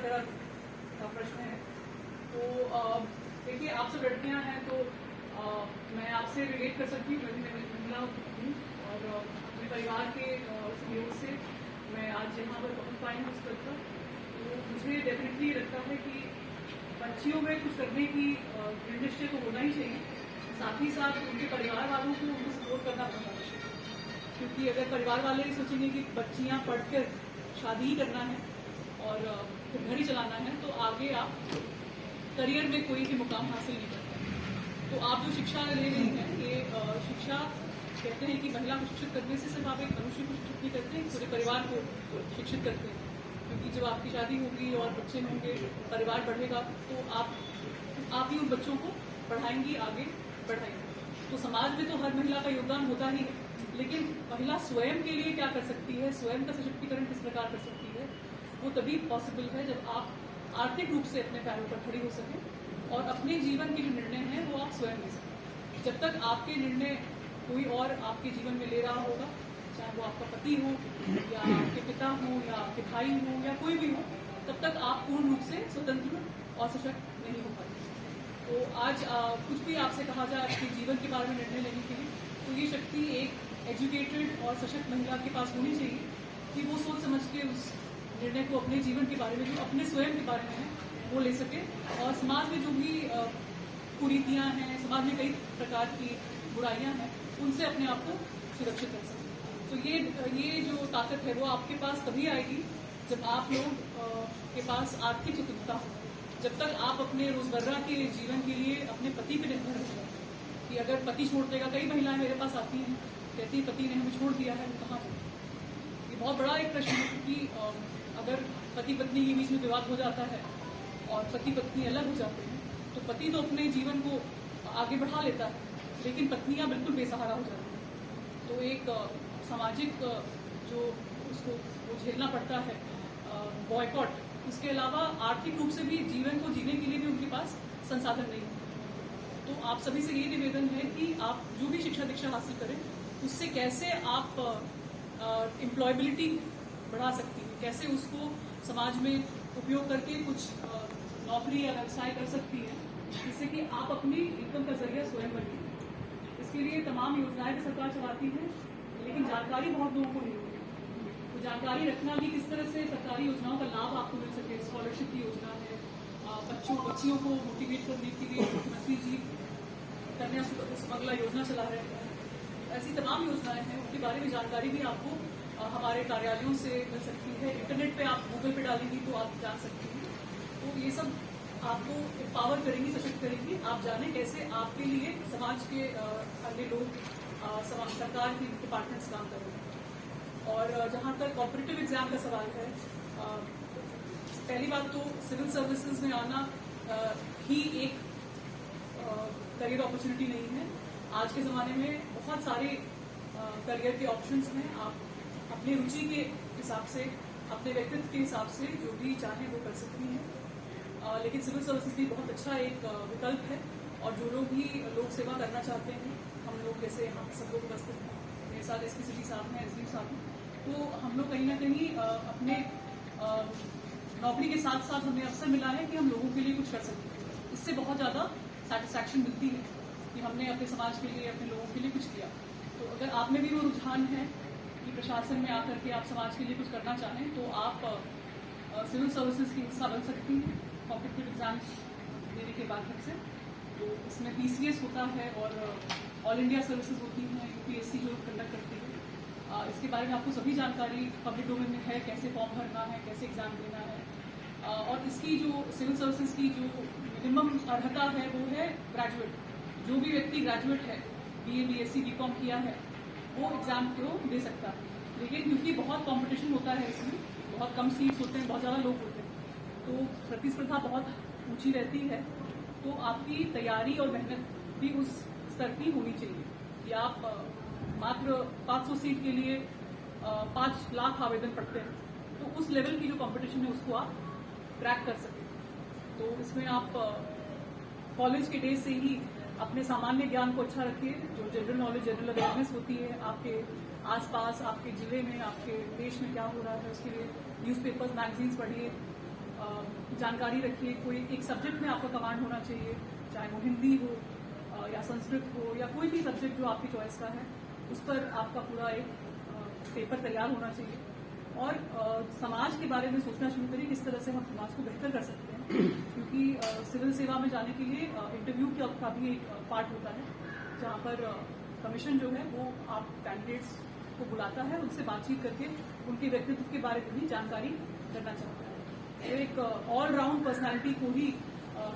ज़रा प्रश्न है। तो देखिए, आप सब लड़कियां हैं तो मैं आपसे रिलेट कर सकती हूँ। मैं महिला हूँ और अपने परिवार के सहयोग से मैं आज यहाँ पर पहुँच पाई हूँ इस पद पर। तो मुझे डेफिनेटली लगता है कि बच्चियों में कुछ करने की दृढ़ निश्चय तो होना ही चाहिए, साथ ही साथ उनके परिवार वालों को उनको सपोर्ट करना बहुत आवश्यक है। क्योंकि अगर परिवार वाले ही सोचेंगे कि बच्चियाँ पढ़कर शादी ही करना है और फिर घर ही चलाना है, तो आगे आप करियर में कोई भी मुकाम हासिल नहीं कर पाएंगे। तो आप जो शिक्षा ले रही हैं, ये शिक्षा कहते हैं कि महिला को शिक्षित करने से सिर्फ आप एक मनुष्य को शिक्षित नहीं करते, पूरे परिवार को शिक्षित करते हैं। क्योंकि जब आपकी शादी होगी और बच्चे होंगे, परिवार बढ़ेगा, तो आप ही उन बच्चों को पढ़ाएंगी, आगे बढ़ाएंगी। तो समाज में तो हर महिला का योगदान होता ही है, लेकिन महिला स्वयं के लिए क्या कर सकती है, स्वयं का सशक्तिकरण किस प्रकार कर सकती है, वो तभी पॉसिबल है जब आप आर्थिक रूप से अपने पैरों पर खड़ी हो सकें और अपने जीवन के जो निर्णय हैं वो आप स्वयं ले सकें। जब तक आपके निर्णय कोई और आपके जीवन में ले रहा होगा, चाहे वो आपका पति हो या आपके पिता हो या आपके भाई हो या कोई भी हो, तब तक आप पूर्ण रूप से स्वतंत्र और सशक्त नहीं हो पाते। तो आज कुछ भी आपसे कहा जाए आपके जीवन के बारे में निर्णय लेने के लिए, तो ये शक्ति एक एजुकेटेड और सशक्त महिला के पास होनी चाहिए कि वो सोच समझ के उस निर्णय को अपने जीवन के बारे में, जो अपने स्वयं के बारे में है, वो ले सके। और समाज में जो भी कुरीतियाँ हैं, समाज में कई प्रकार की बुराइयाँ हैं, उनसे अपने आप को सुरक्षित कर सके। तो ये जो ताकत है वो आपके पास तभी आएगी जब आप लोग के पास आर्थिक स्वतंत्रता हो। जब तक आप अपने रोजमर्रा के जीवन के लिए अपने पति पर निर्भर हो जाए कि अगर पति छोड़ देगा, कई महिलाएं मेरे पास आती हैं, कहती है पति ने हमें छोड़ दिया है, वो कहाँ जाए। ये बहुत बड़ा एक प्रश्न है, क्योंकि अगर पति पत्नी के बीच में विवाद हो जाता है और पति पत्नी अलग हो जाते हैं, तो पति तो अपने जीवन को आगे बढ़ा लेता है, लेकिन पत्नियां बिल्कुल बेसहारा हो जाती हैं। तो एक सामाजिक जो उसको वो झेलना पड़ता है बॉयकॉट, उसके अलावा आर्थिक रूप से भी जीवन को जीने के लिए भी उनके पास संसाधन नहीं है। तो आप सभी से ये निवेदन है कि आप जो भी शिक्षा दीक्षा हासिल करें, उससे कैसे आप एम्प्लॉयबिलिटी बढ़ा सकती है, कैसे उसको समाज में उपयोग करके कुछ नौकरी या व्यवसाय कर सकती है, जिससे कि आप अपनी इनकम का जरिया स्वयं बनिए। इसके लिए तमाम योजनाएं भी सरकार चलाती है, लेकिन जानकारी बहुत लोगों को नहीं होती। तो जानकारी रखना भी, किस तरह से सरकारी योजनाओं का लाभ आपको मिल सके। स्कॉलरशिप की योजना है, बच्चियों को मोटिवेट करने के लिए मुख्यमंत्री जी कन्या सुमंगला योजना चला रहे हैं। ऐसी तमाम योजनाएं हैं, उनके बारे में जानकारी भी आपको हमारे कार्यालयों से मिल सकती है। इंटरनेट पे आप गूगल पे डालेंगी तो आप जान सकती हैं। तो ये सब आपको एम्पावर करेंगी, सशक्त करेंगी। आप जाने कैसे आपके लिए समाज के अन्य लोग, सरकार की डिपार्टमेंट्स काम कर रहे हैं। और जहाँ तक कॉम्पिटिटिव एग्जाम का सवाल है, पहली बात तो सिविल सर्विसेज में आना ही एक करियर अपॉर्चुनिटी नहीं है। आज के ज़माने में बहुत सारे करियर के ऑप्शंस हैं। आप अपनी रुचि के हिसाब से, अपने व्यक्तित्व के हिसाब से जो भी चाहें वो कर सकती हैं। लेकिन सिविल सर्विसेज भी बहुत अच्छा एक विकल्प है। और जो लोग भी लोक सेवा करना चाहते हैं, हम लोग जैसे हम सब लोग उपस्थित हैं, मेरे साथ एसपी सिटी साहब हैं, एसडीएम साहब हैं, तो हम लोग कहीं ना कहीं अपने नौकरी के साथ साथ हमें अवसर मिला है कि हम लोगों के लिए कुछ कर सकते हैं। इससे बहुत ज़्यादा सेटिस्फैक्शन मिलती है कि हमने अपने समाज के लिए, अपने लोगों के लिए कुछ किया। तो अगर आप में भी वो रुझान है कि प्रशासन में आकर के आप समाज के लिए कुछ करना चाहें, तो आप सिविल सर्विसेज की हिस्सा बन सकती हैं कॉम्पिटिटिव एग्जाम्स देने के माध्यम से। तो इसमें पीसीएस होता है और ऑल इंडिया सर्विसेज होती हैं, यूपीएससी जो कंडक्ट करती है। इसके बारे में आपको सभी जानकारी पब्लिक डोमेन में है, कैसे फॉर्म भरना है, कैसे एग्जाम देना है। और इसकी जो सिविल सर्विसेज की जो मिनिमम अर्हता है वो है ग्रेजुएट। जो भी व्यक्ति ग्रेजुएट है, बीए, बीएससी, बीकॉम किया है, वो एग्जाम को दे सकता है। लेकिन क्योंकि बहुत कंपटीशन होता है, इसमें बहुत कम सीट्स होते हैं, बहुत ज़्यादा लोग होते हैं, तो प्रतिस्पर्धा बहुत ऊंची रहती है। तो आपकी तैयारी और मेहनत भी उस स्तर की होनी चाहिए कि आप मात्र 500 सीट के लिए 5 लाख आवेदन पड़ते हैं, तो उस लेवल की जो कंपटीशन है उसको आप क्रैक कर सकें। तो इसमें आप कॉलेज के डेज से ही अपने सामान्य ज्ञान को अच्छा रखिए। जो जनरल नॉलेज, जनरल अवेयरनेस होती है आपके आसपास, आपके जिले में, आपके देश में क्या हो रहा है, उसके लिए न्यूज़पेपर्स, मैगजीन्स पढ़िए, जानकारी रखिए। कोई एक सब्जेक्ट में आपका कमांड होना चाहिए, चाहे वो हिंदी हो या संस्कृत हो या कोई भी सब्जेक्ट जो आपकी चॉइस का है, उस पर आपका पूरा एक पेपर तैयार होना चाहिए। और समाज के बारे में सोचना शुरू करिए, किस तरह से हम समाज को बेहतर कर सकते हैं, क्योंकि सिविल सेवा में जाने के लिए इंटरव्यू का भी एक पार्ट होता है, जहाँ पर कमीशन जो है वो आप कैंडिडेट्स को बुलाता है, उनसे बातचीत करके उनके व्यक्तित्व के बारे में भी जानकारी करना चाहता है। एक ऑलराउंड पर्सनालिटी को ही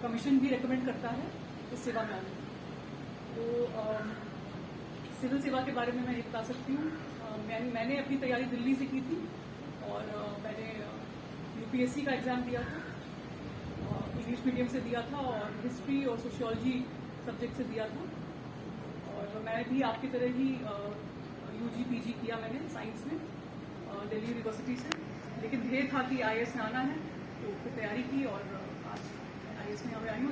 कमीशन भी रेकमेंड करता है इस सेवा में आने। तो सिविल सेवा के बारे में मैं ये बता सकती हूँ, मैंने अपनी तैयारी दिल्ली से की थी और मैंने यूपीएससी का एग्जाम दिया था, इंग्लिश मीडियम से दिया था और हिस्ट्री और सोशियोलॉजी सब्जेक्ट से दिया था। और मैं भी आपकी तरह ही यूजी पीजी किया मैंने साइंस में दिल्ली यूनिवर्सिटी से, लेकिन ध्येय था कि आईएएस में आना है, तो फिर तैयारी की और आज आईएएस में यहाँ आई हूँ।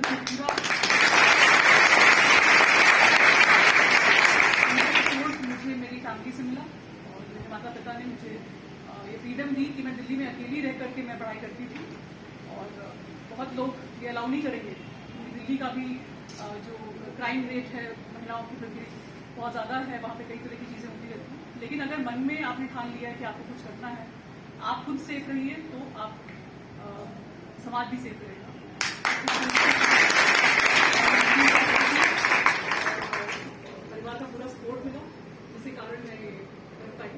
सपोर्ट मुझे मेरी फैमिली से मिला और मेरे माता पिता ने मुझे ये फ्रीडम दी कि मैं दिल्ली में अकेली रह करके मैं पढ़ाई करती थी। और बहुत लोग ये अलाउ नहीं करेंगे, क्योंकि दिल्ली का भी जो क्राइम रेट है महिलाओं के प्रति बहुत ज़्यादा है, वहाँ पे कई तरह की चीज़ें होती रहती हैं। लेकिन अगर मन में आपने ठान लिया है कि आपको कुछ करना है, आप खुद सेफ रहिए, तो आप समाज भी सेफ रहेगा। परिवार का पूरा सपोर्ट मिला, इसी कारण मैं ये कर पाई।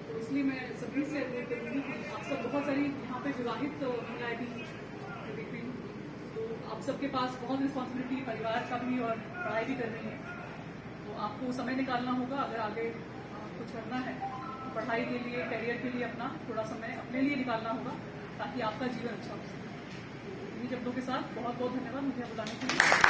तो इसलिए मैं सभी से अपील करूँगी कि आप सब, बहुत सारी यहाँ पे विवाहित महिलाएं भी देख रही हूँ, तो आप सबके पास बहुत रिस्पॉन्सिबिलिटी परिवार का भी और पढ़ाई भी कर रही है, तो आपको समय निकालना होगा। अगर आगे कुछ करना है, पढ़ाई के लिए, करियर के लिए अपना थोड़ा समय अपने लिए निकालना होगा, ताकि आपका जीवन अच्छा हो सके। इन्हीं शब्दों के साथ बहुत बहुत धन्यवाद मुझे बुलाने के लिए।